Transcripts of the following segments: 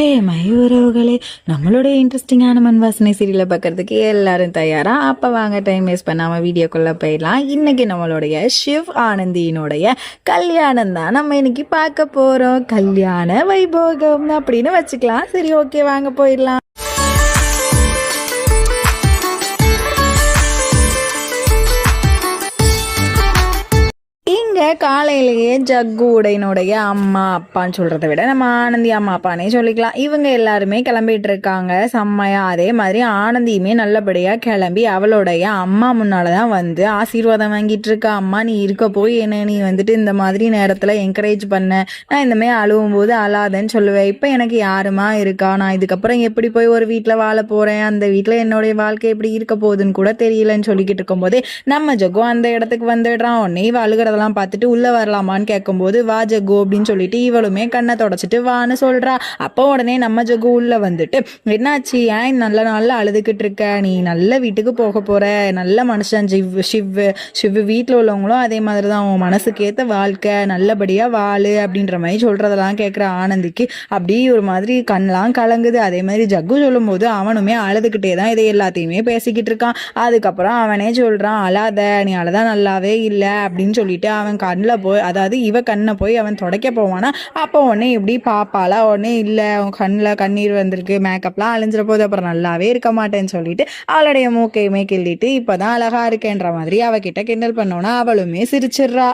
உறவுகளே, நம்மளுடைய இன்ட்ரெஸ்டிங்கான மண் வாசனை சீரியலை பார்க்கறதுக்கு எல்லாரும் தயாரா? அப்போ வாங்க, டைம் வேஸ்ட் பண்ணாமல் வீடியோக்குள்ளே போயிடலாம். இன்னைக்கு நம்மளுடைய ஷிவ் ஆனந்தியினுடைய கல்யாணம் தான் நம்ம இன்னைக்கு பார்க்க போகிறோம். கல்யாண வைபோகம் அப்படின்னு வச்சுக்கலாம். சரி, ஓகே, வாங்க போயிடலாம். காலையிலேயே ஜக்கு உடையினுடைய அம்மா அப்பான்னு சொல்றதை விட நம்ம ஆனந்தி அம்மா அப்பானே சொல்லிக்கலாம். இவங்க எல்லாருமே கிளம்பிட்டு இருக்காங்க செம்மையா. அதே மாதிரி ஆனந்தியுமே நல்லபடியா கிளம்பி அவளுடைய அம்மா முன்னாலதான் வந்து ஆசீர்வாதம் வாங்கிட்டு இருக்கா. அம்மா, நீ இருக்க போய் என்ன நீ வந்துட்டு இந்த மாதிரி நேரத்துல என்கரேஜ் பண்ண, நான் இந்த மாதிரி அழுவும் போது அழாதன்னு சொல்லுவேன். இப்ப எனக்கு யாருமா இருக்கா, நான் இதுக்கப்புறம் எப்படி போய் ஒரு வீட்டுல வாழ போறேன், அந்த வீட்டுல என்னுடைய வாழ்க்கை எப்படி இருக்க போகுதுன்னு கூட தெரியலன்னு சொல்லிக்கிட்டு இருக்கும் போதே நம்ம ஜக்கு அந்த இடத்துக்கு வந்துடுறான். உடனே இவ அழுகிறதெல்லாம் பார்த்துட்டு உள்ள வரலாமான்னு கேட்கும்போது வா ஜகு அப்படின்னு சொல்லிட்டு இவளுமே கண்ணை தொடச்சிட்டு வான்னு சொல்றா. அப்போ உடனே நம்ம ஜகு உள்ள வந்துட்டு, என்னாச்சு, ஏன் நல்ல நாள்ல அழுதுகிட்டு இருக்க, நீ நல்ல வீட்டுக்கு போக போற, நல்ல மனுஷன் சிவ் வீட்டுல உள்ளவங்களும் அதே மாதிரிதான், உன் மனசுக்கு ஏத்த வாழ்க்கை, நல்லபடியா வாழு அப்படின்ற மாதிரி சொல்றதெல்லாம் கேட்கிற ஆனந்திக்கு அப்படி ஒரு மாதிரி கண்ணெல்லாம் கலங்குது. அதே மாதிரி ஜக்கு சொல்லும் போது அவனுமே அழுதுகிட்டே தான் இதை எல்லாத்தையுமே பேசிக்கிட்டு இருக்கான். அதுக்கப்புறம் அவனே சொல்றான், அழாத, நீ அழதா நல்லாவே இல்லை அப்படின்னு சொல்லிட்டு அவன் கண்ணில் போய், அதாவது இவ கண்ணை போய் அவன் தொடக்க போவானா. அப்போ உடனே இப்படி பாப்பாலா, உடனே இல்லை அவன் கண்ணில் கண்ணீர் வந்திருக்கு, மேக்கப்லாம் அழிஞ்சிட போது, அப்புறம் நல்லாவே இருக்க மாட்டேன்னு சொல்லிட்டு அவளுடைய மூக்கையுமே கிள்ளிட்டு இப்போதான் அழகா இருக்கேன்ற மாதிரி அவகிட்ட கிண்டல் பண்ணோன்னா அவளுமே சிரிச்சிடுறா.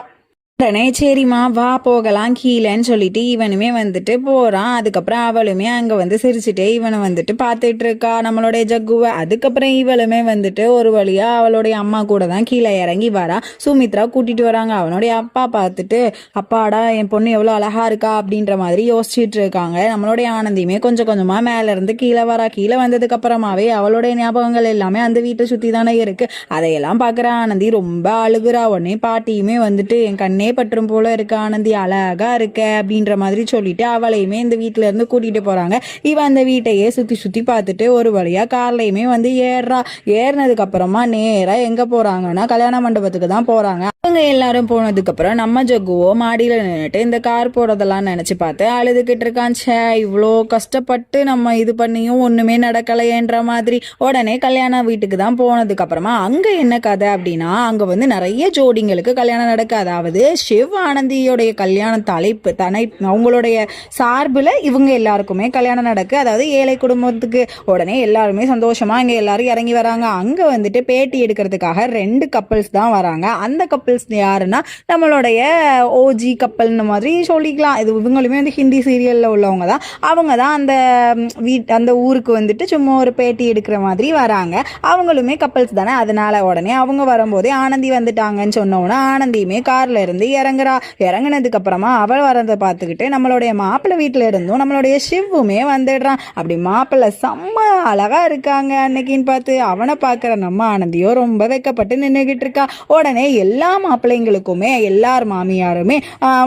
உடனே சரிம்மா வா போகலாம் கீழேன்னு சொல்லிட்டு இவனுமே வந்துட்டு போறான். அதுக்கப்புறம் அவளுமே அங்க வந்து சிரிச்சுட்டே இவனை வந்துட்டு பார்த்துட்டு இருக்கா, நம்மளுடைய ஜக்குவை. அதுக்கப்புறம் இவளுமே வந்துட்டு ஒரு வழியா அவளுடைய அம்மா கூட தான் கீழே இறங்கி வரா. சுமித்ரா கூட்டிட்டு வராங்க. அவனுடைய அப்பா பார்த்துட்டு, அப்பாடா என் பொண்ணு எவ்வளவு அழகா இருக்கா அப்படின்ற மாதிரி யோசிச்சுட்டு இருக்காங்க. நம்மளுடைய ஆனந்தியுமே கொஞ்சம் கொஞ்சமா மேல இருந்து கீழே வரா. கீழே வந்ததுக்கு அப்புறமாவே அவளுடைய ஞாபகங்கள் எல்லாமே அந்த வீட்டை சுத்தி தானே இருக்கு. அதையெல்லாம் பாக்குற ஆனந்தி ரொம்ப அழுகுறா. உடனே பாட்டியுமே வந்துட்டு, என் கண்ணே பற்றும் போல இருக்க ஆனந்தி, அழகா இருக்க அப்படின்ற மாதிரி சொல்லிட்டு அவளையுமே இந்த வீட்டுல இருந்து கூட்டிட்டு போறாங்க. இவன் அந்த வீட்டையே சுத்தி சுத்தி பார்த்துட்டு ஒரு வழியா கார்லயுமே வந்து ஏறுறா. ஏறினதுக்கு அப்புறமா நேரா எங்க போறாங்கன்னா கல்யாண மண்டபத்துக்கு தான் போறாங்க. அவங்க எல்லாரும் போனதுக்கு அப்புறம் நம்ம ஜக்குவோ மாடியில நின்றுட்டு இந்த கார் போறதெல்லாம் நினைச்சு பார்த்து அழுதுகிட்டு இருக்கான். இவ்வளோ கஷ்டப்பட்டு நம்ம இது பண்ணியும் ஒண்ணுமே நடக்கலையன்ற மாதிரி. உடனே கல்யாண வீட்டுக்கு தான் போனதுக்கு அப்புறமா அங்க என்ன கதை அப்படின்னா, அங்க வந்து நிறைய ஜோடிங்களுக்கு கல்யாணம் நடக்கு. அதாவது சிவ் ஆனந்தியோடைய கல்யாண அவங்களுடைய சார்பில் இவங்க எல்லாருக்குமே கல்யாணம் நடக்கு. அதாவது ஏழை குடும்பத்துக்கு. உடனே எல்லாருமே சந்தோஷமா இங்க எல்லாரும் இறங்கி வராங்க. அங்க வந்துட்டு பேட்டி எடுக்கிறதுக்காக 2 கப்பல்ஸ் தான் வராங்க. அந்த கப்பல்ஸ் யாருன்னா நம்மளுடைய ஓஜி கப்பல்னு மாதிரி சொல்லிக்கலாம். இது இவங்களுமே வந்து ஹிந்தி சீரியல்ல உள்ளவங்க தான். அவங்க தான் அந்த ஊருக்கு வந்துட்டு சும்மா ஒரு பேட்டி எடுக்கிற மாதிரி வராங்க. அவங்களுமே கப்பல்ஸ் தானே. அதனால உடனே அவங்க வரும்போதே ஆனந்தி வந்துட்டாங்கன்னு சொன்னோன்னா ஆனந்தியுமே கார்ல இருந்து இறங்குறா. இறங்குனதுக்கு அப்புறமா அவள் வரதை பார்த்துக்கிட்டு நம்மளுடைய மாப்பிள்ளை வீட்டுல இருந்தும் நம்மளுடைய சிவ்வுமே வந்துடுறான். அப்படி மாப்பிள்ளை செம்ம அழகா இருக்காங்க அன்னைக்குன்னு பார்த்து அவனை பார்க்குற நம்ம ஆனந்தியோ ரொம்ப வெக்கப்பட்டு நின்றுகிட்டு இருக்கா. உடனே எல்லா மாப்பிள்ளைங்களுக்குமே எல்லார் மாமியாருமே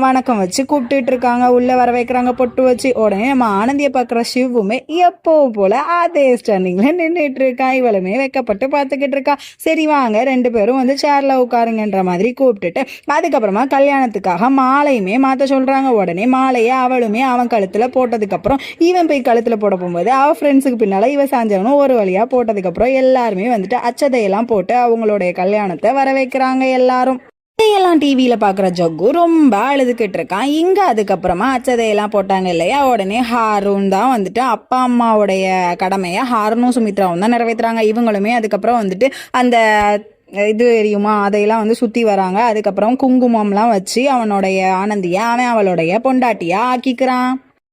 வணக்கம் வச்சு கூப்பிட்டுட்டு இருக்காங்க, உள்ள வர வைக்கிறாங்க பொட்டு வச்சு. உடனே நம்ம ஆனந்தியை பார்க்குற சிவ்வுமே எப்போ போல அதே ஸ்டாண்டிங்ல நின்றுட்டு இருக்கான். இவளுமே வெக்கப்பட்டு பார்த்துக்கிட்டு இருக்கா. சரி வாங்க 2 பேரும் வந்து சேர்ல உட்காருங்கன்ற மாதிரி கூப்பிட்டுட்டு அதுக்கப்புறமா கல்யாணத்துக்காக மாலையுமே மாத்த சொல்றாங்க. உடனே மாலையை அவளுமே அவன் கழுத்துல போட்டதுக்கு அப்புறம் இவன் போய் கழுத்துல போட போகும்போது அவ ஃப்ரெண்ட்ஸுக்கு பின்னால இவ சாஞ்சவனும் ஒரு வழியா போட்டதுக்கு அப்புறம் எல்லாருமே வந்துட்டு அச்சதையெல்லாம் போட்டு அவங்களுடைய கல்யாணத்தை வர வைக்கிறாங்க. எல்லாரும் இதையெல்லாம் டிவியில பாக்குற ஜக்கு ரொம்ப அழுதுகிட்டு இருக்கான். இங்க அதுக்கப்புறமா அச்சதையெல்லாம் போட்டாங்க இல்லையா. உடனே ஹாரூன் தான் வந்துட்டு அப்பா அம்மாவுடைய கடமையை ஹாரூனும் சுமித்ராவும் தான் நிறைவேற்றுறாங்க. இவங்களுமே அதுக்கப்புறம் வந்துட்டு அந்த இது எரியுமா அதையெல்லாம் வந்து சுத்தி வராங்க. அதுக்கப்புறம் குங்குமம்லாம் வச்சு அவனுடைய ஆனந்திய அவன் அவளுடைய பொண்டாட்டியா ஆக்கிக்கிறான்.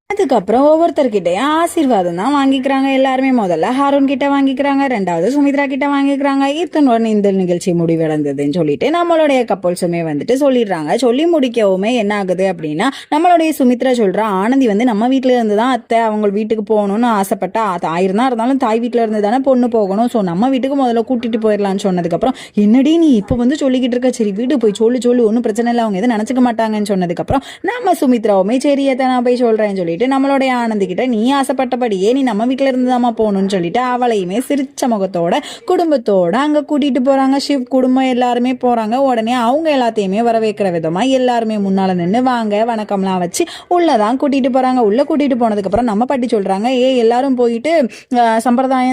அதுக்கப்புறம் ஒவ்வொருத்தர்கிட்டையும் ஆசீர்வாதம் தான் வாங்கிக்கிறாங்க. எல்லாருமே முதல்ல ஹாரூன் கிட்ட வாங்கிக்கிறாங்க, 2வது சுமித்ரா கிட்ட வாங்கிக்கிறாங்க. இத்தனுடன் இந்த நிகழ்ச்சி முடிவடைந்ததுன்னு சொல்லிட்டு நம்மளுடைய கப்பல்ஸுமே வந்துட்டு சொல்லிடுறாங்க. சொல்லி முடிக்கவுமே என்ன ஆகுது அப்படின்னா, நம்மளுடைய சுமித்ரா சொல்றா, ஆனந்தி வந்து நம்ம வீட்டுல இருந்து தான் அத்தை அவங்க வீட்டுக்கு போகணும்னு ஆசைப்பட்டா. ஆயிரம் தான் இருந்தாலும் தாய் வீட்டுல இருந்து தானே பொண்ணு போகணும், ஸோ நம்ம வீட்டுக்கு முதல்ல கூட்டிட்டு போயிடலான்னு சொன்னதுக்கப்புறம், என்னடி நீ இப்போ வந்து சொல்லிக்கிட்டு இருக்க, சரி வீட்டு போய் சொல்லி ஒன்றும் பிரச்சனை இல்லை, அவங்க எதுவும் நினைச்சுக்க மாட்டாங்கன்னு சொன்னதுக்கப்புறம் நம்ம சுமித்ராவுமே சரி நான் போய் சொல்றேன்னு சொல்லி சொல்லிட்டு நம்மளுடைய ஆனந்தி கிட்ட நீ ஆசைப்பட்டபடியே நீ நம்ம வீட்டுல இருந்துதாம்மா போகணும்னு சொல்லிட்டு அவளையுமே சிரிச்ச முகத்தோட குடும்பத்தோட அங்க கூட்டிட்டு போறாங்க. சிவ் குடும்பம் எல்லாருமே போறாங்க. உடனே அவங்க எல்லாத்தையுமே வரவேற்கிற விதமா எல்லாருமே முன்னால நின்று வாங்க வணக்கம்லாம் வச்சு உள்ளதான் கூட்டிட்டு போறாங்க. உள்ள கூட்டிட்டு போனதுக்கு அப்புறம் நம்ம பாட்டி சொல்றாங்க, எல்லாரும் போயிட்டு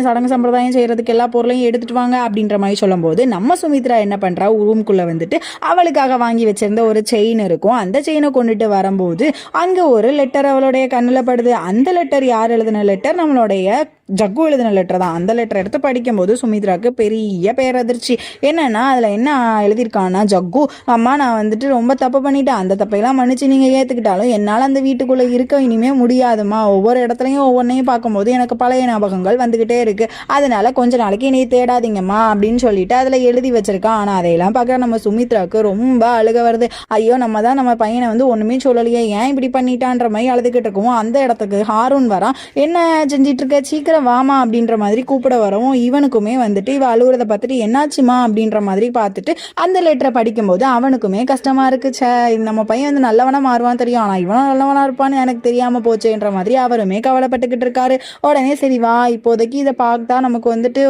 சடங்கு சம்பிரதாயம் செய்யறதுக்கு எல்லா பொருளையும் எடுத்துட்டு வாங்க அப்படின்ற மாதிரி சொல்லும் போது நம்ம சுமித்ரா என்ன பண்றா, ரூம்குள்ள வந்துட்டு அவளுக்காக வாங்கி வச்சிருந்த ஒரு செயின் இருக்கும். அந்த செயினை கொண்டுட்டு வரும்போது அங்க ஒரு லெட்டர் அவளுடைய கண்ணுல படுது. அந்த லெட்டர் யார் எழுதின லெட்டர்? நம்மளுடைய ஜக்கு எழுதின லெட்டர் தான். அந்த லெட்டர் எடுத்து படிக்கும்போது சுமித்ராக்கு பெரிய பேரதிர்ச்சி. என்னன்னா அதுல என்ன எழுதியிருக்கான்னா, ஜக்கு அம்மா நான் வந்துட்டு ரொம்ப தப்பு பண்ணிட்டேன், அந்த தப்பையெல்லாம் மன்னிச்சு நீங்க ஏத்துக்கிட்டாலும் என்னால் அந்த வீட்டுக்குள்ள இருக்க இனிமே முடியாதுமா. ஒவ்வொரு இடத்துலையும் ஒவ்வொன்றையும் பார்க்கும்போது எனக்கு பழைய ஞாபகங்கள் வந்துகிட்டே இருக்கு. அதனால கொஞ்ச நாளைக்கு நீ தேடாதீங்கம்மா அப்படின்னு சொல்லிட்டு அதுல எழுதி வச்சிருக்கான். ஆனா அதையெல்லாம் பார்க்க நம்ம சுமித்ராக்கு ரொம்ப அழுக வருது. ஐயோ நம்ம தான் நம்ம பையனை வந்து ஒண்ணுமே சொல்லலையே, ஏன் இப்படி பண்ணிட்டான்ற மாதிரி அழுதுகிட்டு இருக்கவும் அந்த இடத்துக்கு ஹாரூன் வரான். என்ன செஞ்சிட்டு இருக்க, சீக்கிரம் வாமா அப்படின்ற மாதிரி கூப்பிட வரவும் இவனுக்குமே வந்துட்டு இவ அழுகுறத பார்த்துட்டு என்னாச்சுமா அப்படின்ற மாதிரி பார்த்துட்டு அந்த லெட்டரை படிக்கும்போது அவனுக்குமே கஷ்டமா இருக்கு. நம்ம பையன் வந்து நல்லவனா மாறுவான்னு தெரியும், ஆனா இவனும் நல்லவனா இருப்பான்னு எனக்கு தெரியாம போச்சுன்ற மாதிரி அவருமே கவலைப்பட்டுக்கிட்டு இருக்காரு. உடனே சரி வா, இப்போதைக்கு இதை பார்த்தா நமக்கு வந்துட்டு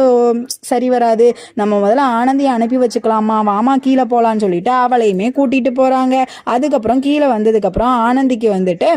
சரி வராது, நம்ம முதல்ல ஆனந்தியை அனுப்பி வச்சுக்கலாமா, வாமா கீழே போலான்னு சொல்லிட்டு அவளையுமே கூட்டிட்டு போறாங்க. அதுக்கப்புறம் கீழே வந்ததுக்கு அப்புறம் ஆனந்திக்கு வந்துட்டு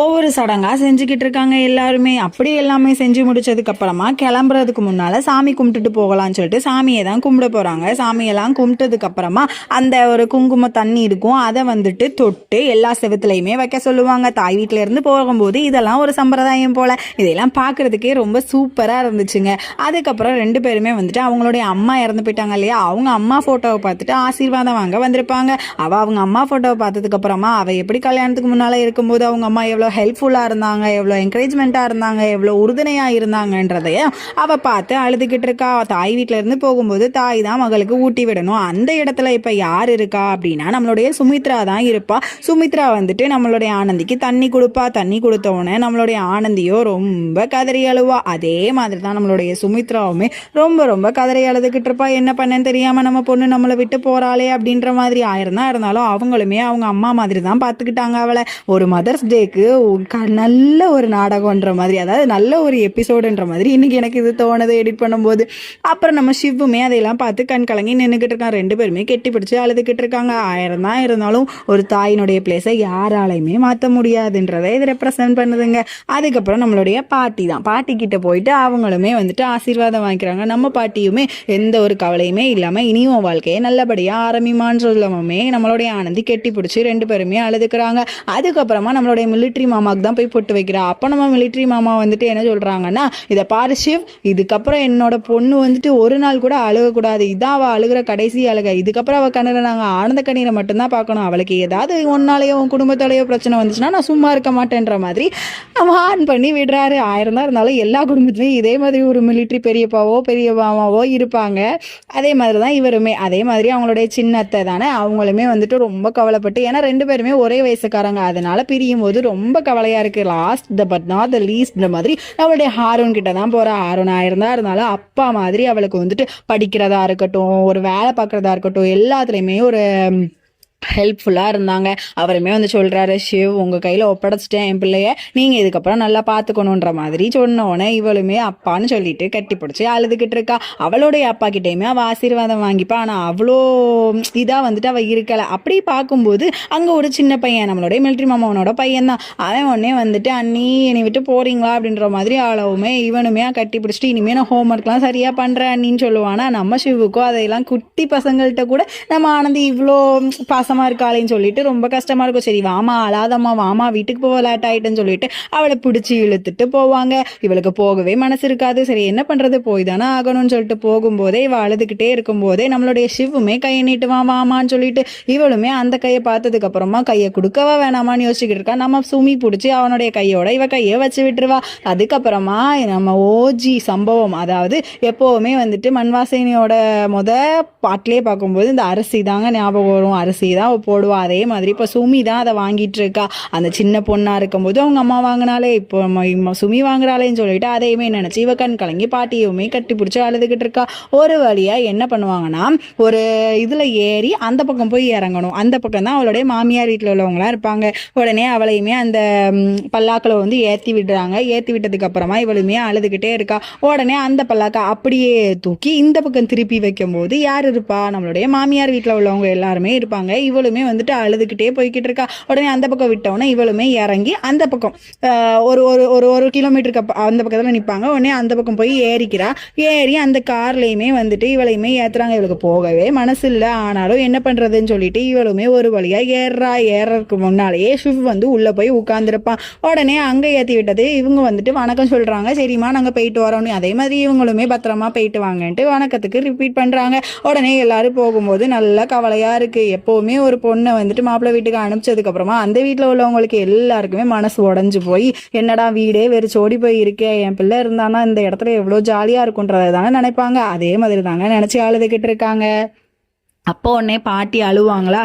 ஒவ்வொரு சடங்கா செஞ்சுக்கிட்டு இருக்காங்க எல்லாருமே. அப்படி எல்லாமே செஞ்சு முடிச்சதுக்கு அப்புறமா கிளம்புறதுக்கு முன்னால சாமி கும்பிட்டுட்டு போகலான்னு சொல்லிட்டு சாமியை தான் கும்பிட போறாங்க. சாமியெல்லாம் கும்பிட்டதுக்கு அப்புறமா அந்த ஒரு குங்கும தண்ணி இருக்கும், அதை வந்துட்டு தொட்டு எல்லா செவத்துலையுமே வைக்க சொல்லுவாங்க. தாய் வீட்டுல இருந்து போகும்போது இதெல்லாம் ஒரு சம்பிரதாயம் போல. இதெல்லாம் பாக்குறதுக்கே ரொம்ப சூப்பரா இருந்துச்சுங்க. அதுக்கப்புறம் ரெண்டு பேருமே வந்துட்டு அவங்களுடைய அம்மா இறந்து போயிட்டாங்க இல்லையா, அவங்க அம்மா போட்டோவை பார்த்துட்டு ஆசீர்வாதம் வாங்க வந்திருப்பாங்க. அவங்க அம்மா போட்டோவை பார்த்ததுக்கு அப்புறமா அவ எப்படி கல்யாணத்துக்கு முன்னால இருக்கும்போது அவங்க அம்மா எவ்வளோ ஹெல்ப்ஃபுல்லாக இருந்தாங்க, எவ்வளோ என்கரேஜ்மெண்ட்டாக இருந்தாங்க, எவ்வளோ உறுதுணையாக இருந்தாங்கன்றதையும் அவள் பார்த்து அழுதுகிட்டு இருக்கா. தாய் வீட்டில இருந்து போகும்போது தாய் தான் மகளுக்கு ஊட்டி விடணும். அந்த இடத்துல இப்போ யார் இருக்கா அப்படின்னா நம்மளுடைய சுமித்ரா தான் இருப்பா. சுமித்ரா வந்துட்டு நம்மளுடைய ஆனந்திக்கு தண்ணி கொடுப்பா. தண்ணி கொடுத்தோடனே நம்மளுடைய ஆனந்தியோ ரொம்ப கதறி அழுவா. அதே மாதிரி தான் நம்மளுடைய சுமித்ராவுமே ரொம்ப ரொம்ப கதறி அழுதுகிட்டு இருப்பா. என்ன பண்ணேன்னு தெரியாமல் நம்ம பொண்ணு நம்மளை விட்டு போகிறாளே அப்படின்ற மாதிரி இருந்தாலும் அவங்களுமே அவங்க அம்மா மாதிரி தான் பார்த்துக்கிட்டாங்க அவளை. ஒரு மதர்ஸ் டேக்கு நல்ல ஒரு நாடகம்ன்ற மாதிரி, அதாவது நல்ல ஒரு எபிசோடுன்ற மாதிரி இன்னைக்கு எனக்கு இது தோணுது எடிட் பண்ணும்போது. அப்புறம் நம்ம சிவுமே அதையெல்லாம் பார்த்து கண் கலங்கி நின்றுக்கிட்டு இருக்காங்க. ரெண்டு பேருமே கெட்டி பிடிச்சி அழுதுகிட்டு இருக்காங்க. 1000 தான் இருந்தாலும் ஒரு தாயினுடைய பிளேஸை யாராலையுமே மாற்ற முடியாதுன்றதை இது ரெப்ரசன்ட் பண்ணுதுங்க. அதுக்கப்புறம் நம்மளுடைய பாட்டி தான், பாட்டி கிட்ட போயிட்டு அவங்களுமே வந்துட்டு ஆசீர்வாதம் வாங்கிக்கிறாங்க. நம்ம பாட்டியுமே எந்த ஒரு கவலையுமே இல்லாமல் இனியும் வாழ்க்கையை நல்லபடியாக ஆரம்பிமான்னு சொல்லவுமே நம்மளுடைய ஆனந்தி கெட்டி பிடிச்சி ரெண்டு பேருமே அழுதுக்கிறாங்க. அதுக்கப்புறமா நம்மளுடைய மிலிட்ரி மாமாக்கு தான் போய் பொட்டு வைக்கிறா. அப்போ நம்ம மிலிட்ரி மாமா வந்துட்டு என்ன சொல்றாங்கன்னா, இதை பாரு சிவ், இதுக்கப்புறம் என்னோட பொண்ணு வந்துட்டு ஒரு நாள் கூட அழுகக்கூடாது, இதான் அவள் அழுகிற கடைசி அழுக, இதுக்கப்புறம் அவள் கண்ணில் நாங்கள் ஆனந்த கண்ணீரை மட்டும்தான் பார்க்கணும், அவளுக்கு ஏதாவது ஒன்னாலேயோ குடும்பத்தாலேயோ பிரச்சனை வந்துச்சுன்னா நான் சும்மா இருக்க மாட்டேன்ற மாதிரி அவன் ஆன் பண்ணி விடுறாரு. 1000 தான் இருந்தாலும் எல்லா குடும்பத்துலையும் இதே மாதிரி ஒரு மிலிட்ரி பெரியப்பாவோ பெரிய மாமாவோ இருப்பாங்க. அதே மாதிரி தான் இவருமே, அதே மாதிரி அவங்களுடைய சின்னத்தை தானே, அவங்களுமே வந்துட்டு ரொம்ப கவலைப்பட்டு, ஏன்னா ரெண்டு பேருமே ஒரே வயசுக்காரங்க, அதனால பிரியும் போது ரொம்ப கவலையா இருக்கு. Last but not the least மாதிரி அவளுடைய ஹாரூன் கிட்ட தான் போறா. ஹாரூன் 1000 தான் இருந்தாலும் அப்பா மாதிரி அவளுக்கு வந்துட்டு படிக்கிறதா இருக்கட்டும், ஒரு வேலை பார்க்கறதா இருக்கட்டும், எல்லாத்துலயுமே ஒரு ஹெல்ப்ஃபுல்லாக இருந்தாங்க. அவருமே வந்து சொல்கிறாரு, ஷிவ் உங்கள் கையில் ஒப்படைச்சிட்டேன் என் பிள்ளைய, நீங்கள் இதுக்கப்புறம் நல்லா பார்த்துக்கணுன்ற மாதிரி சொன்னோன்னே இவளுமே அப்பான்னு சொல்லிட்டு கட்டி பிடிச்சி அழுதுகிட்டு இருக்கா. அவளுடைய அப்பா கிட்டேயுமே அவள் ஆசீர்வாதம் வாங்கிப்பா. ஆனால் அவ்வளோ இதாக வந்துட்டு அவள் இருக்கலை. அப்படி பார்க்கும்போது அங்கே ஒரு சின்ன பையன், நம்மளுடைய மிலிட்ரி மாமாவனோட பையன் தான், அவன் உடனே வந்துட்டு அண்ணி என்னை விட்டு போகிறீங்களா அப்படின்ற மாதிரி அளவுமே இவனுமே கட்டி பிடிச்சிட்டு இனிமேல் நான் ஹோம்ஒர்க்லாம் சரியாக பண்ணுறேன் அண்ணின்னு சொல்லுவானா. நம்ம ஷிவுக்கோ அதையெல்லாம் குட்டி பசங்கள்கிட்ட கூட நம்ம ஆனந்தி இவ்வளோ பாசமாக இருக்காளேன்னு சொல்லிட்டு ரொம்ப கஷ்டமா இருக்கும். சரி வாமா அழாதம்மா, வாமா வீட்டுக்கு போக லேட் ஆயிட்டுன்னு சொல்லிட்டு அவளை பிடிச்சி இழுத்துட்டு போவாங்க. இவளுக்கு போகவே மனசு இருக்காது. சரி என்ன பண்றது, போய் தானே ஆகணும்னு சொல்லிட்டு போகும்போதே இவ அழுதுகிட்டே இருக்கும் போதே நம்மளுடைய சிவுமே கையை நீட்டுவான் வாமான்னு சொல்லிட்டு இவளுமே அந்த கையை பார்த்ததுக்கு அப்புறமா கையை கொடுக்கவா வேணாமான்னு யோசிச்சுக்கிட்டு இருக்கா. நம்ம சுமி பிடிச்சி அவனுடைய கையோட இவ கையை வச்சு விட்டுருவா. அதுக்கப்புறமா நம்ம ஓஜி சம்பவம், அதாவது எப்போவுமே வந்துட்டு மண்வாசனையோட பாட்டிலே பார்க்கும்போது இந்த அரிசி தாங்க ஞாபகம் வரும். அரிசி தான் தான் அவள் போடுவா. அதே மாதிரி இப்போ சுமி தான் அதை வாங்கிட்டு இருக்கா. அந்த சின்ன பொண்ணாக இருக்கும்போது அவங்க அம்மா வாங்கினாலே இப்போ சுமி வாங்குறாளேன்னு சொல்லிட்டு அதையுமே நினச்சி இவ கண் கலங்கி பாட்டியுமே கட்டி பிடிச்சி அழுதுகிட்டு இருக்கா. ஒரு வழியாக என்ன பண்ணுவாங்கன்னா, ஒரு இதில் ஏறி அந்த பக்கம் போய் இறங்கணும். அந்த பக்கம் தான் அவளுடைய மாமியார் வீட்டில் உள்ளவங்களாம் இருப்பாங்க. உடனே அவளையுமே அந்த பல்லாக்கில் வந்து ஏற்றி விடுறாங்க. ஏற்றி விட்டதுக்கு அப்புறமா இவளுமே அழுதுகிட்டே இருக்கா. உடனே அந்த பல்லாக்கை அப்படியே தூக்கி இந்த பக்கம் திருப்பி வைக்கும்போது யார் இருப்பா? நம்மளுடைய மாமியார் வீட்டில் உள்ளவங்க எல்லாருமே இருப்பாங்க. இவளுமே வந்துட்டு அழுதுகிட்டே போய்கிட்டு இருக்கா. உடனே அந்த பக்கம் விட்டவுடனே இவளுமே இறங்கி அந்த பக்கம் ஒரு ஒரு ஒரு ஒரு கிலோமீட்டருக்கு அந்த பக்கத்தில் நிற்பாங்க. உடனே அந்த பக்கம் போய் ஏறிக்கிறா. ஏறி அந்த கார்லையுமே வந்துட்டு இவளையுமே ஏற்றுறாங்க. இவளுக்கு போகவே மனசு இல்லை. ஆனாலும் என்ன பண்ணுறதுன்னு சொல்லிட்டு இவளுமே ஒரு வழியாக ஏறதுக்கு முன்னாலேயே ஷிவ் வந்து உள்ளே போய் உட்காந்துருப்பான். உடனே அங்கே ஏற்றி விட்டது இவங்க வந்துட்டு வணக்கம் சொல்கிறாங்க. சரிம்மா நாங்கள் போயிட்டு வரோன்னு. அதே மாதிரி இவங்களுமே பத்திரமா போயிட்டு வாங்கன்ட்டு வணக்கத்துக்கு ரிப்பீட் பண்ணுறாங்க. உடனே எல்லாரும் போகும்போது நல்லா கவலையாக இருக்குது. எப்போவுமே ஒரு பொண்ணை வந்துட்டு மாப்பிள்ளை வீட்டுக்கு அனுப்பிச்சதுக்கப்புறமா அந்த வீட்டில் உள்ளவங்களுக்கு எல்லாருக்குமே மனசு உடஞ்சி போய் என்னடா வீடே வெறிச்சு ஓடி போய் இருக்கேன், என் பிள்ளை இருந்தானா இந்த இடத்துல எவ்வளோ ஜாலியாக இருக்குன்றதை தானே நினைப்பாங்க. அதே மாதிரி தாங்க நினச்சி அழுதுகிட்டு இருக்காங்க. அப்போ உடனே பாட்டி அழுவாங்களா,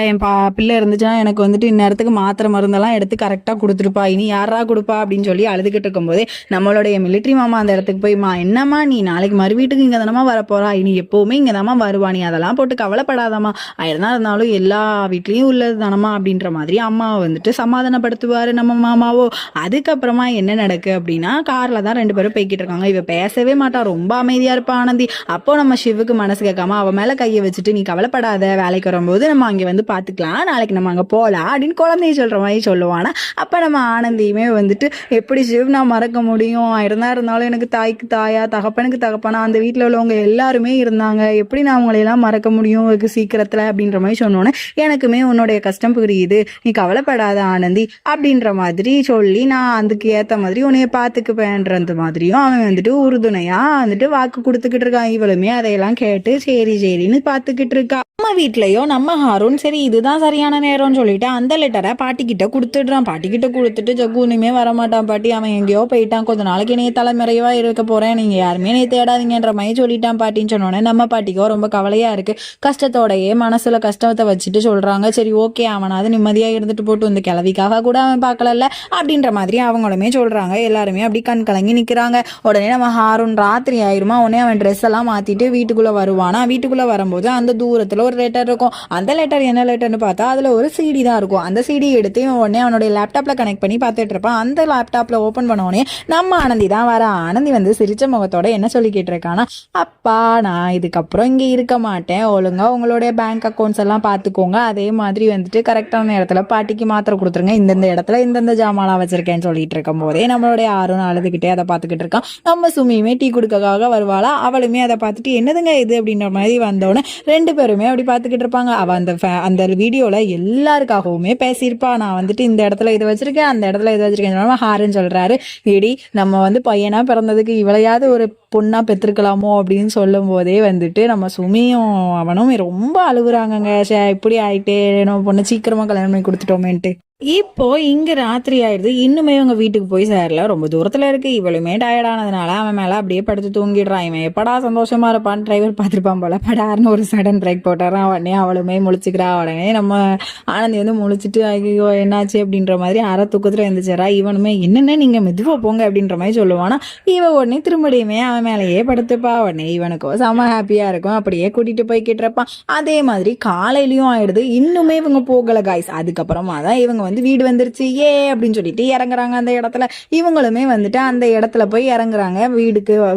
என் பிள்ளை இருந்துச்சுன்னா எனக்கு வந்துட்டு இந்நேரத்துக்கு மாத்திரை மருந்தெல்லாம் எடுத்து கரெக்டாக கொடுத்துருப்பா, இனி யாரா கொடுப்பா அப்படின்னு சொல்லி அழுதுகிட்டு இருக்கும்போதே நம்மளுடைய மிலிட்ரி மாமா அந்த இடத்துக்கு போய்மா, என்னம்மா நீ நாளைக்கு மறு வீட்டுக்கு இங்கே தானம்மா வரப்போறா, இனி எப்போவுமே இங்கே தானம்மா வருவா, நீ அதெல்லாம் போட்டு கவலைப்படாதம்மா, ஆயிரம் இருந்தாலும் எல்லா வீட்லேயும் உள்ளது தானம்மா அப்படின்ற மாதிரி அம்மாவை வந்துட்டு சமாதானப்படுத்துவார் நம்ம மாமாவோ. அதுக்கப்புறமா என்ன நடக்கு அப்படின்னா, காரில் தான் ரெண்டு பேரும் போய்கிட்டு இருக்காங்க. இவ பேசவே மாட்டா, ரொம்ப அமைதியாக இருப்பா ஆனந்தி. அப்போ நம்ம சிவுக்கு மனசு கேட்காம அவன் மேலே கையை வச்சுட்டு, நீ கவலைப்படாத, வேலைக்கு வரும்போது நம்ம அங்கே வந்து பார்த்துக்கலாம், நாளைக்கு நம்ம அங்கே போகலாம் அப்படின்னு குழந்தைய சொல்கிற மாதிரி சொல்லுவானா. அப்போ நம்ம ஆனந்தியுமே வந்துட்டு எப்படி சிவ் நான் மறக்க முடியும், இருந்தாலும் எனக்கு தாய்க்கு தாயா தகப்பனுக்கு தகப்பனா அந்த வீட்டில் உள்ளவங்க எல்லாருமே இருந்தாங்க, எப்படி நான் அவங்களையெல்லாம் மறக்க முடியும் வெகு சீக்கிரத்தில் அப்படின்ற மாதிரி சொன்னோன்னே எனக்குமே உன்னுடைய கஷ்டம் புரியுது, நீ கவலைப்படாத ஆனந்தி அப்படின்ற மாதிரி சொல்லி நான் அதுக்கு ஏற்ற மாதிரி உன்னைய பார்த்துக்குப்பேன்றது மாதிரியும் அவன் வந்துட்டு உறுதுணையாக வந்துட்டு வாக்கு கொடுத்துக்கிட்டு இருக்கான். இவளுமே அதையெல்லாம் கேட்டு சரின்னு பார்த்துக்கிட்டு இருக்கா. நம்ம வீட்லயோ நம்ம ஹாரூன் சரி இதுதான் சரியான நேரம்னு சொல்லிட்டு அந்த லெட்டரை பாட்டிக்கிட்ட கொடுத்துடுறான். பாட்டிக்கிட்ட கொடுத்துட்டு ஜக்குனுமே வரமாட்டான் பாட்டி, அவன் எங்கேயோ போயிட்டான், கொஞ்ச நாளைக்கு நீ தலைமறைவா இருக்க போறேன், நீங்க யாருமே நீ தேடாதீங்கன்ற மாதிரி சொல்லிட்டான் பாட்டின்னு சொன்னோன்னே நம்ம பாட்டிக்கோ ரொம்ப கவலையா இருக்கு. கஷ்டத்தோடையே மனசுல கஷ்டத்தை வச்சுட்டு சொல்றாங்க, சரி ஓகே அவனாவது நிம்மதியா இருந்துட்டு போட்டு இந்த கிளவிக்காக கூட அவன் பார்க்கலல்ல அப்படின்ற மாதிரி அவங்களுமே சொல்றாங்க. எல்லாருமே அப்படி கண் கலங்கி நிக்கிறாங்க. உடனே நம்ம ஹாரூன் ராத்திரி ஆயிருமா, உடனே அவன் ட்ரெஸ் எல்லாம் மாத்திட்டு வீட்டுக்குள்ள வருவானா. வீட்டுக்குள்ள வரும்போது அந்த தூரத்துல ஒரு லெட்டர் இருக்கும். அந்த லெட்டர் என்ன லெட்டர்னு பார்த்தா அதுல ஒரு சிடி தான் இருக்கும். அந்த சிடி எடுத்து உடனே அவனுடைய லேப்டாப்ல கனெக்ட் பண்ணி பார்த்துட்டு இருப்பான். அந்த லேப்டாப்ல ஓபன் பண்ண உடனே நம்ம ஆனந்தி தான் வர. ஆனந்தி வந்து சிரிச்ச முகத்தோட என்ன சொல்லிக்கிட்டு இருக்கானா, அப்பா நான் இதுக்கப்புறம் இங்க இருக்க மாட்டேன், ஒழுங்கா உங்களுடைய பேங்க் அக்கௌண்ட்ஸ் எல்லாம் பார்த்துக்கோங்க, அதே மாதிரி வந்துட்டு கரெக்டான இடத்துல பாட்டிக்கு மாத்திரை கொடுத்துருங்க, இந்தந்த இடத்துல இந்தந்த ஜாமான் வச்சிருக்கேன்னு சொல்லிட்டு இருக்கும் போதே நம்மளுடைய ஆர்வம் அழுதுகிட்டே அதை பார்த்துக்கிட்டு இருக்கான். நம்ம சுமியுமே டீ கொடுக்கக்காக வருவாளா, அவளுமே அதை பார்த்துட்டு என்னதுங்க இது அப்படின்ற மாதிரி வந்தோடனே ரெண்டு பேருமே அப்படி பார்த்துக்கிட்டு இருப்பாங்க. அவள் அந்த வீடியோவில் எல்லாருக்காகவுமே பேசியிருப்பா, நான் வந்துட்டு இந்த இடத்துல இதை வச்சிருக்கேன், அந்த இடத்துல இதை வச்சிருக்கேன். ஹாரன் சொல்றாரு, ஏடி நம்ம வந்து பையனா பிறந்ததுக்கு இவளையாவது ஒரு பொண்ணா பெற்றிருக்கலாமோ அப்படின்னு சொல்லும் போதே வந்துட்டு நம்ம சுமியும் அவனும் ரொம்ப அழுகுறாங்கங்க. இப்படி ஆயிட்டே நம்ம பொண்ணு சீக்கிரமா கல்யாணம் பண்ணி கொடுத்துட்டோமேன்ட்டு. இப்போ இங்க ராத்திரி ஆயிடுது, இன்னுமே இவங்க வீட்டுக்கு போய் சேரல, ரொம்ப தூரத்துல இருக்கு. இவளுமே டயர்டானதுனால அவன் மேல அப்படியே படுத்து தூங்கிடுறான். இவன் எப்படா சந்தோஷமா இருப்பான், டிரைவர் பார்த்துருப்பான் போல, படாருன்னு ஒரு சடன் பிரேக் போட்டுறான். உடனே அவளுமே முழிச்சுக்கிறா. உடனே நம்ம ஆனந்தி வந்து முழிச்சிட்டு ஐயோ என்னாச்சு அப்படின்ற மாதிரி அரை தூக்கத்துல இருந்துச்சுரா. இவனுமே என்னென்ன நீங்க மெதுவா போங்க அப்படின்ற மாதிரி சொல்லுவானா. இவன் உடனே திரும்படியுமே அவன் மேலேயே படுத்துப்பா. உடனே இவனுக்கோ செம ஹாப்பியா இருக்கும், அப்படியே கூட்டிட்டு போய்கிட்டு இருப்பான். அதே மாதிரி காலையிலயும் ஆயிடுது, இன்னுமே இவங்க போகல காய்ஸ். அதுக்கப்புறமா தான் இவங்க வந்து வீடு வந்துருச்சு ஏ அப்படின்னு சொல்லிட்டு இறங்குறாங்க அந்த இடத்துல. இவங்களுமே வந்துட்டு அந்த இடத்துல போய் இறங்குறாங்க.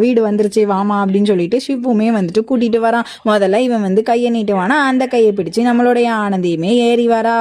வீடு வந்துருச்சு வாமா அப்படின்னு சொல்லிட்டு ஷிப்புமே வந்துட்டு கூட்டிட்டு வரான். முதல்ல இவன் வந்து கையை நீட்டுவானா, அந்த கையை பிடிச்சு நம்மளுடைய ஆனந்தியுமே ஏறி வரா.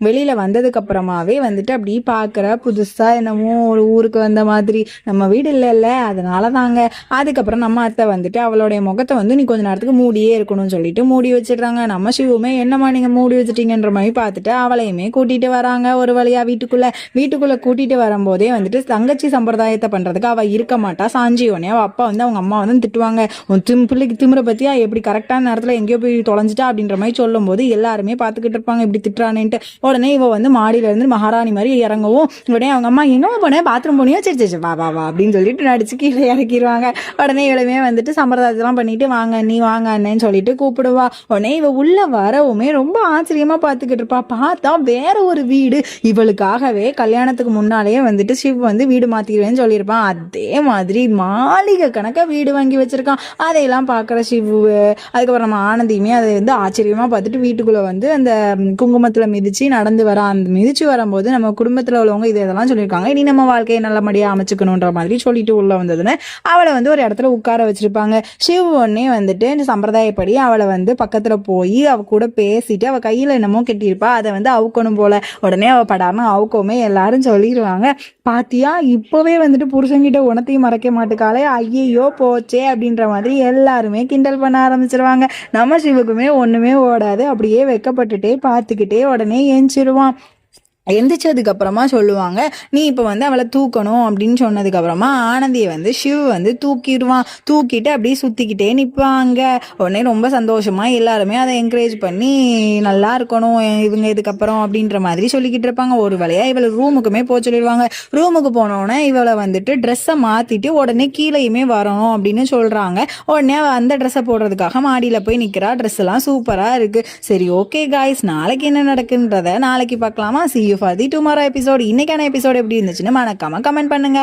வெளியில வந்ததுக்கு அப்புறமாவே வந்துட்டு அப்படி பாக்குற புதுசா என்னமோ ஒரு ஊருக்கு வந்த மாதிரி, நம்ம வீடு இல்லைல்ல அதனால தாங்க. அதுக்கப்புறம் நம்ம அத்தை வந்துட்டு அவளுடைய முகத்தை வந்து நீ கொஞ்ச நேரத்துக்கு மூடியே இருக்கணும்னு சொல்லிட்டு மூடி வச்சிடுறாங்க. நம்ம ஷிவுமே என்னம்மா நீங்க மூடி வச்சுட்டீங்கன்ற மாதிரி பார்த்துட்டு அவளையுமே கூட்டிட்டு கூட்டிட்டு வராங்க ஒரு வழியா வீட்டுக்குள்ள கூட்டிட்டு வரும்போதே வந்துட்டு தங்கச்சி சம்பிரதாயத்தை பண்றதுக்கு அவ இருக்க மாட்டா. சாஞ்சியோனே அவ அப்பா வந்து அவங்க அம்மா வந்து திட்டுவாங்க, உன் பிள்ளைக்கு திமிர பத்தியா, எப்படி கரெக்டான நேரத்துல எங்கேயோ போய் தொலைஞ்சிட்டா அப்படின்ற மாதிரி சொல்லும் போது எல்லாருமே பாத்துக்கிட்டு இருப்பாங்க இப்படி திட்டுறானேன்ட்டு. உடனே இவ வந்து மாடியில இருந்து மகாராணி மாதிரி இறங்கவும் உடனே அவங்க அம்மா எங்க போனேன், பாத்ரூம் போனியோ, சரி சரி வா வா வா அப்படின்னு சொல்லிட்டு நடிச்சு கீழே இறக்கிடுவாங்க. உடனே இவளுமே வந்துட்டு சம்பிரதாயத்தெல்லாம் பண்ணிட்டு வாங்க நீ வாங்க அண்ணன்னு சொல்லிட்டு கூப்பிடுவா. உடனே இவ உள்ள வரவுமே ரொம்ப ஆச்சரியமா பாத்துக்கிட்டு இருப்பா. பார்த்தா வேற ஒரு வீடு, இவளுக்காகவே கல்யாணத்துக்கு முன்னாலேயே வந்துட்டு சிவ் வந்து வீடு மாத்திடுவேன்னு சொல்லியிருப்பான். அதே மாதிரி மாளிகை கணக்க வீடு வாங்கி வச்சிருக்கான். அதையெல்லாம் பாக்குற சிவு, அதுக்கப்புறம் நம்ம ஆனந்தியுமே அதை வந்து ஆச்சரியமா பார்த்துட்டு வீட்டுக்குள்ள வந்து அந்த குங்குமத்துல மிதிச்சு நடந்து வர, அந்த மிதிச்சு வரும்போது நம்ம குடும்பத்துல உள்ளவங்க இதெல்லாம் சொல்லியிருக்காங்க, இனி நம்ம வாழ்க்கையை நல்லபடியா அமைச்சுக்கணுன்ற மாதிரி சொல்லிட்டு உள்ள வந்ததுன்னு அவளை வந்து ஒரு இடத்துல உட்கார வச்சிருப்பாங்க. சிவ் ஒன்னே வந்துட்டு இந்த சம்பிரதாயப்படி அவளை வந்து பக்கத்துல போய் அவ கூட பேசிட்டு அவ கையில என்னமோ கட்டியிருப்பா, அதை வந்து அவுக்கணும் போல. உடனே அவ படாம அவுக்கவுமே எல்லாரும் சொல்லிடுவாங்க, பாத்தியா இப்பவே வந்துட்டு புருஷங்கிட்ட உணத்தையும் மறைக்க மாட்டுக்காலே, ஐயோ போச்சே அப்படின்ற மாதிரி எல்லாருமே கிண்டல் பண்ண ஆரம்பிச்சிருவாங்க. நம்ம சிவுக்குமே ஒண்ணுமே ஓடாது, அப்படியே வெக்கப்பட்டுட்டே பார்த்துக்கிட்டே உடனே ஏஞ்சிருவான். எந்திரிச்சதுக்கு அப்புறமா சொல்லுவாங்க, நீ இப்போ வந்து அவளை தூக்கணும் அப்படின்னு சொன்னதுக்கு அப்புறமா ஆனந்தியை வந்து சிவ் வந்து தூக்கிடுவான். தூக்கிட்டு அப்படியே சுத்திக்கிட்டே நிற்பாங்க. உடனே ரொம்ப சந்தோஷமா எல்லாருமே அதை என்கரேஜ் பண்ணி நல்லா இருக்கணும் இவங்க இதுக்கப்புறம் அப்படின்ற மாதிரி சொல்லிக்கிட்டு இருப்பாங்க. ஒரு வழியா இவளை ரூமுக்குமே போக சொல்லிடுவாங்க. ரூமுக்கு போனோடனே இவளை வந்துட்டு ட்ரெஸ்ஸை மாத்திட்டு உடனே கீழேயுமே வரணும் அப்படின்னு சொல்றாங்க. உடனே அவள் அந்த ட்ரெஸ்ஸை போடுறதுக்காக மாடியில போய் நிற்கிறா. ட்ரெஸ் எல்லாம் சூப்பரா இருக்கு. சரி ஓகே காய்ஸ், நாளைக்கு என்ன நடக்குன்றத நாளைக்கு பார்க்கலாமா? See you for the tomorrow episode. இன்னைக்கான எபிசோட் எப்படி இருந்துச்சுன்னு மறக்காம கமெண்ட் பண்ணுங்க.